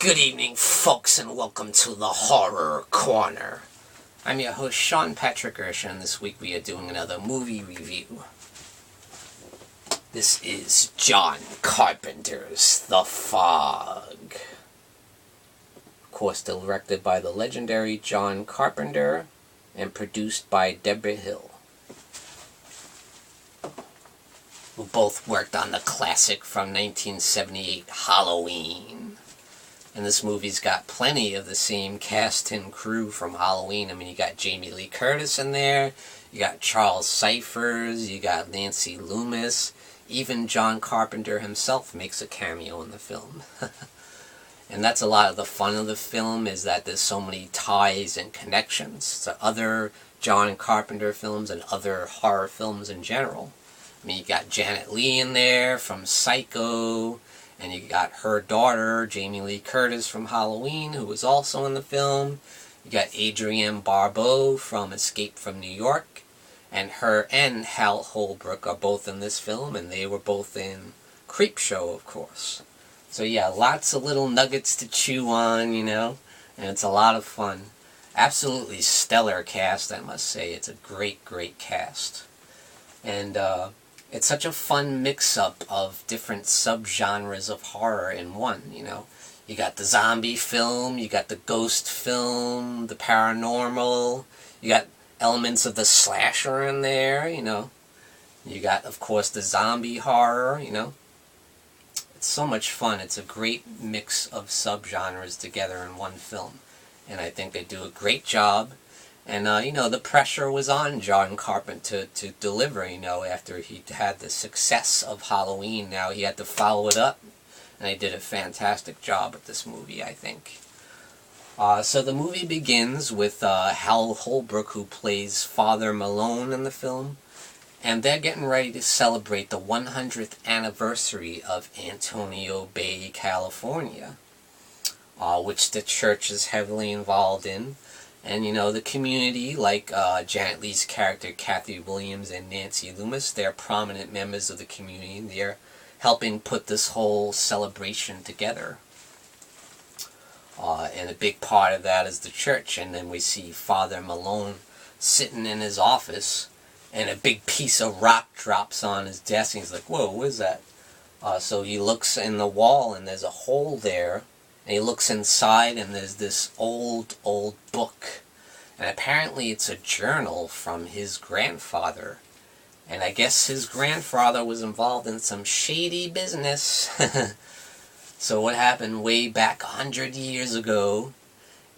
Good evening, folks, and welcome to the Horror Corner. I'm your host, Sean Patrick Erschen, and this week we are doing another movie review. This is John Carpenter's The Fog. Of course, directed by the legendary John Carpenter and produced by Deborah Hill, who both worked on the classic from 1978, Halloween. And this movie's got plenty of the same cast and crew from Halloween. I mean, you got Jamie Lee Curtis in there, you got Charles Cyphers, you got Nancy Loomis, even John Carpenter himself makes a cameo in the film. And that's a lot of the fun of the film, is that there's so many ties and connections to other John Carpenter films and other horror films in general. I mean, you got Janet Leigh in there from Psycho, and you got her daughter, Jamie Lee Curtis, from Halloween, who was also in the film. You got Adrienne Barbeau from Escape from New York, and her and Hal Holbrook are both in this film, and they were both in Creepshow, of course. So yeah, lots of little nuggets to chew on, you know, and it's a lot of fun. Absolutely stellar cast, I must say. It's a great, great cast. And it's such a fun mix-up of different subgenres of horror in one, you know. You got the zombie film, you got the ghost film, the paranormal, you got elements of the slasher in there, you know. You got, of course, the zombie horror, you know. It's so much fun. It's a great mix of subgenres together in one film. And I think they do a great job. And, you know, the pressure was on John Carpenter to deliver, you know, after he had the success of Halloween. Now he had to follow it up, and they did a fantastic job with this movie, I think. So the movie begins with Hal Holbrook, who plays Father Malone in the film, and they're getting ready to celebrate the 100th anniversary of Antonio Bay, California, which the church is heavily involved in. And, you know, the community, like Janet Leigh's character, Kathy Williams, and Nancy Loomis, they're prominent members of the community. They're helping put this whole celebration together. And a big part of that is the church. And then we see Father Malone sitting in his office, and a big piece of rock drops on his desk, and he's like, whoa, what is that? So he looks in the wall, and there's a hole there. And he looks inside, and there's this old book. And apparently it's a journal from his grandfather. And I guess his grandfather was involved in some shady business. So what happened way back 100 years ago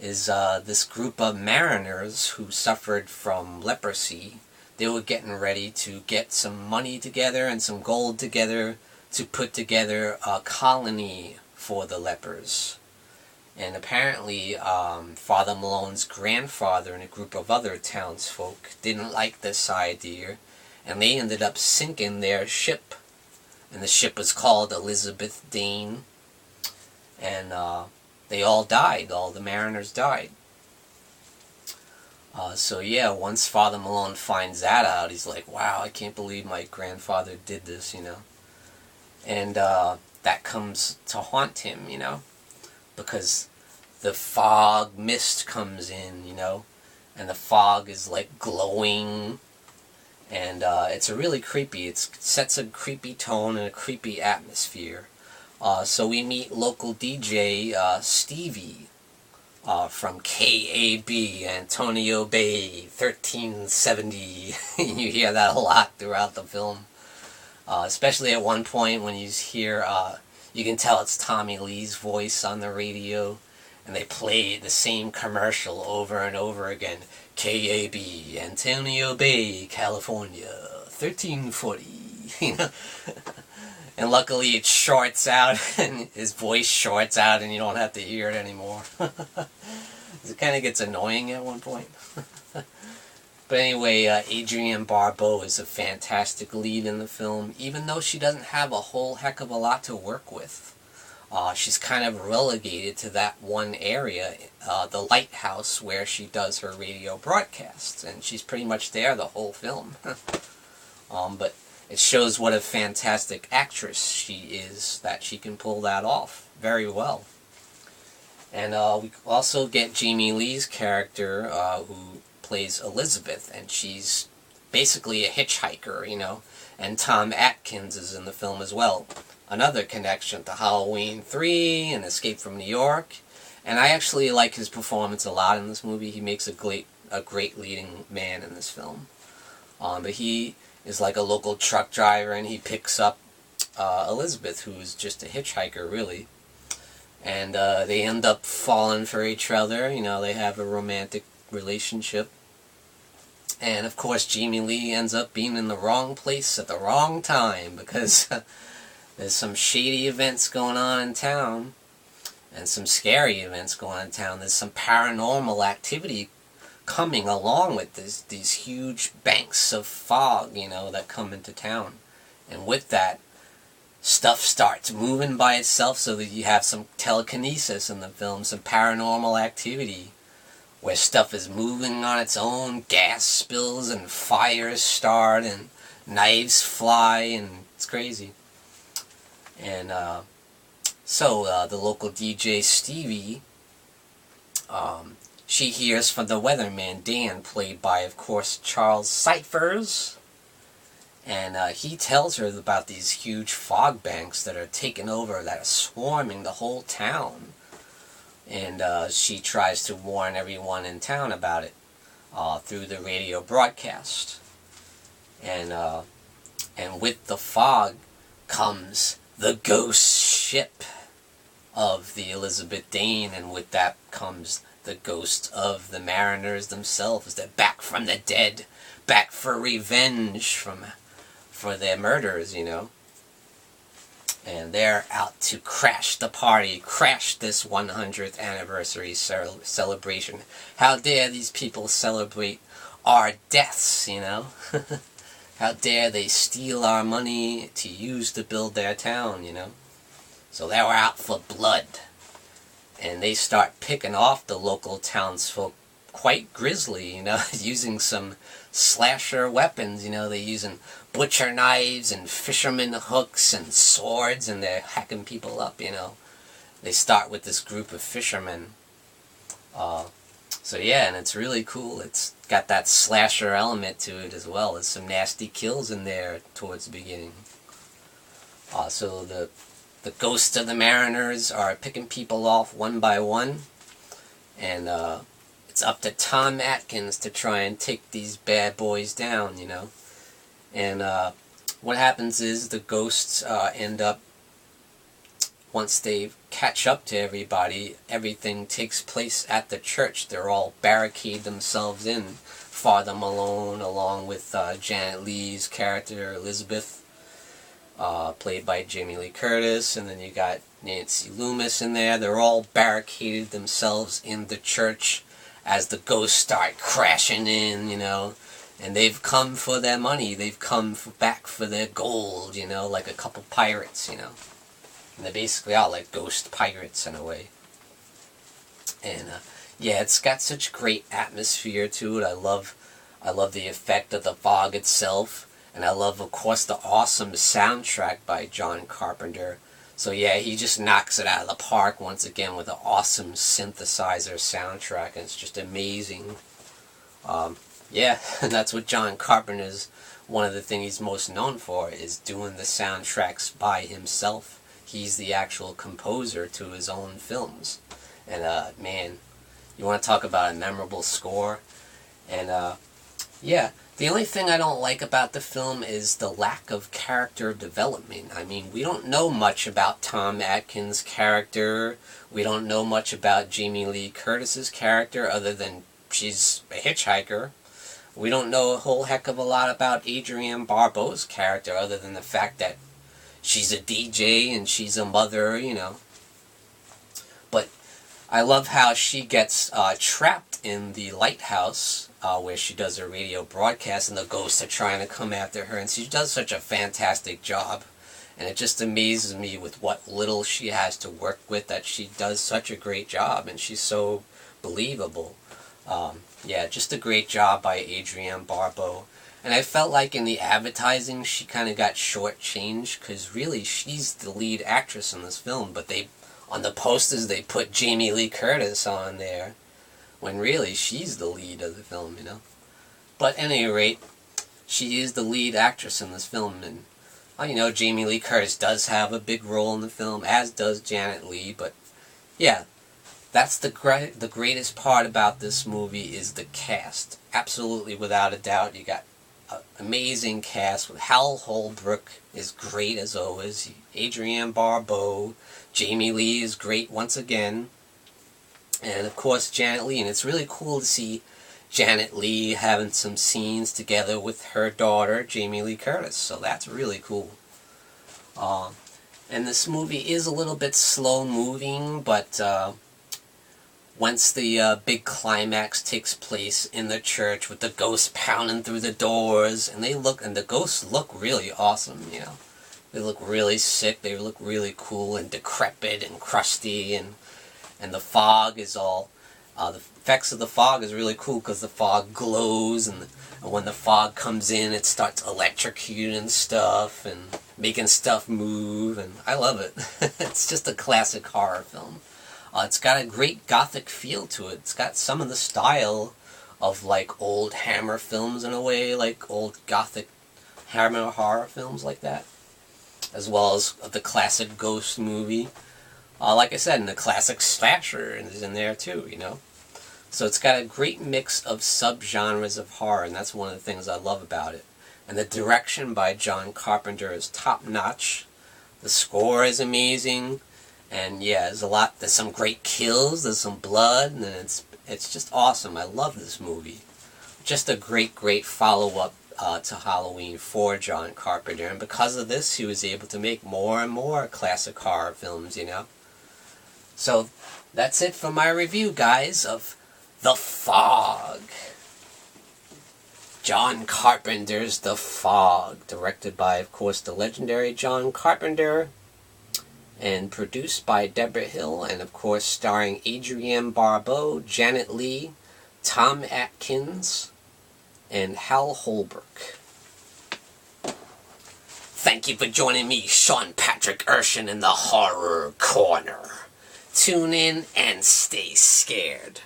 is this group of mariners who suffered from leprosy, they were getting ready to get some money together and some gold together to put together a colony for the lepers. And apparently, Father Malone's grandfather and a group of other townsfolk didn't like this idea, and they ended up sinking their ship. And the ship was called Elizabeth Dane, and they all died. All the mariners died. So yeah, once Father Malone finds that out, he's like, wow, I can't believe my grandfather did this, you know. And that comes to haunt him, you know, because the fog mist comes in, you know, and the fog is like glowing, and it's a really creepy, it sets a creepy tone and a creepy atmosphere. So we meet local DJ Stevie from KAB, Antonio Bay, 1370. You hear that a lot throughout the film, especially at one point when you hear, you can tell it's Tommy Lee's voice on the radio, and they play the same commercial over and over again. KAB, Antonio Bay, California, 1340, you know. And luckily it shorts out, and his voice shorts out, and you don't have to hear it anymore. It kind of gets annoying at one point. But anyway, Adrienne Barbeau is a fantastic lead in the film, even though she doesn't have a whole heck of a lot to work with. She's kind of relegated to that one area, the lighthouse, where she does her radio broadcasts, and she's pretty much there the whole film. But it shows what a fantastic actress she is, that she can pull that off very well. And we also get Jamie Lee's character, who plays Elizabeth, and she's basically a hitchhiker, you know. And Tom Atkins is in the film as well. Another connection to Halloween 3 and Escape from New York. And I actually like his performance a lot in this movie. He makes a great leading man in this film. But he is like a local truck driver, and he picks up Elizabeth, who is just a hitchhiker, really. And they end up falling for each other. You know, they have a romantic relationship. And, of course, Jamie Lee ends up being in the wrong place at the wrong time, because there's some shady events going on in town, and some scary events going on in town. There's some paranormal activity coming along with these huge banks of fog, you know, that come into town. And with that, stuff starts moving by itself, so that you have some telekinesis in the film, some paranormal activity, where stuff is moving on its own, gas spills and fires start and knives fly, and it's crazy. And so the local DJ Stevie, she hears from the weatherman Dan, played by, of course, Charles Cyphers. And he tells her about these huge fog banks that are taking over, that are swarming the whole town. And she tries to warn everyone in town about it through the radio broadcast. And with the fog comes the ghost ship of the Elizabeth Dane, and with that comes the ghost of the mariners themselves. They're back from the dead, back for revenge for their murders, you know. And they're out to crash the party, crash this 100th anniversary celebration. How dare these people celebrate our deaths, you know? How dare they steal our money to use to build their town, you know? So they were out for blood. And they start picking off the local townsfolk quite grisly, you know, using some slasher weapons, you know. They're using butcher knives and fisherman hooks and swords, and they're hacking people up, you know. They start with this group of fishermen. So yeah, and it's really cool. It's got that slasher element to it as well. There's some nasty kills in there towards the beginning. So the ghosts of the mariners are picking people off one by one, and it's up to Tom Atkins to try and take these bad boys down, you know. And what happens is the ghosts end up, once they catch up to everybody, everything takes place at the church. They're all barricade themselves in, Father Malone, along with Janet Leigh's character, Elizabeth, played by Jamie Lee Curtis, and then you got Nancy Loomis in there. They're all barricaded themselves in the church as the ghosts start crashing in, you know. And they've come for their money. They've come back for their gold, you know, like a couple pirates, you know. And they basically are like ghost pirates in a way. And yeah, it's got such great atmosphere to it. I love the effect of the fog itself, and I love, of course, the awesome soundtrack by John Carpenter. So yeah, he just knocks it out of the park once again with an awesome synthesizer soundtrack, and it's just amazing. Yeah, and that's what John Carpenter's, one of the things he's most known for, is doing the soundtracks by himself. He's the actual composer to his own films. And man, you want to talk about a memorable score. And yeah, the only thing I don't like about the film is the lack of character development. I mean, we don't know much about Tom Atkins' character. We don't know much about Jamie Lee Curtis's character, other than she's a hitchhiker. We don't know a whole heck of a lot about Adrienne Barbeau's character, other than the fact that she's a DJ and she's a mother, you know. But I love how she gets trapped in the lighthouse where she does her radio broadcast, and the ghosts are trying to come after her, and she does such a fantastic job. And it just amazes me with what little she has to work with, that she does such a great job, and she's so believable. Yeah, just a great job by Adrienne Barbeau. And I felt like in the advertising she kind of got shortchanged, because really she's the lead actress in this film, but they On the posters, they put Jamie Lee Curtis on there, when really she's the lead of the film, you know. But at any rate, she is the lead actress in this film, and you know, Jamie Lee Curtis does have a big role in the film, as does Janet Leigh. But yeah, that's the greatest part about this movie is the cast. Absolutely, without a doubt, you got an amazing cast. With Hal Holbrook is great as always. Adrienne Barbeau, Jamie Lee is great once again, and of course Janet Leigh. And it's really cool to see Janet Leigh having some scenes together with her daughter, Jamie Lee Curtis. So that's really cool. And this movie is a little bit slow moving, but once the big climax takes place in the church with the ghosts pounding through the doors, and the ghosts look really awesome, you know. They look really sick, they look really cool and decrepit and crusty, and the fog is all... the effects of the fog is really cool because the fog glows, and when the fog comes in, it starts electrocuting stuff and making stuff move, and I love it. It's just a classic horror film. It's got a great gothic feel to it. It's got some of the style of like old Hammer films in a way, like old gothic Hammer horror films like that, as well as the classic ghost movie. Like I said, and the classic slasher is in there too, you know. So it's got a great mix of subgenres of horror, and that's one of the things I love about it. And the direction by John Carpenter is top-notch. The score is amazing. And yeah, there's some great kills, there's some blood, and it's just awesome. I love this movie. Just a great follow-up to Halloween for John Carpenter. And because of this, he was able to make more and more classic horror films, you know. So that's it for my review, guys, of The Fog. John Carpenter's The Fog, directed by, of course, the legendary John Carpenter, and produced by Deborah Hill, and of course starring Adrienne Barbeau, Janet Leigh, Tom Atkins, and Hal Holbrook. Thank you for joining me, Sean Patrick Erschen, in the Horror Corner. Tune in and stay scared.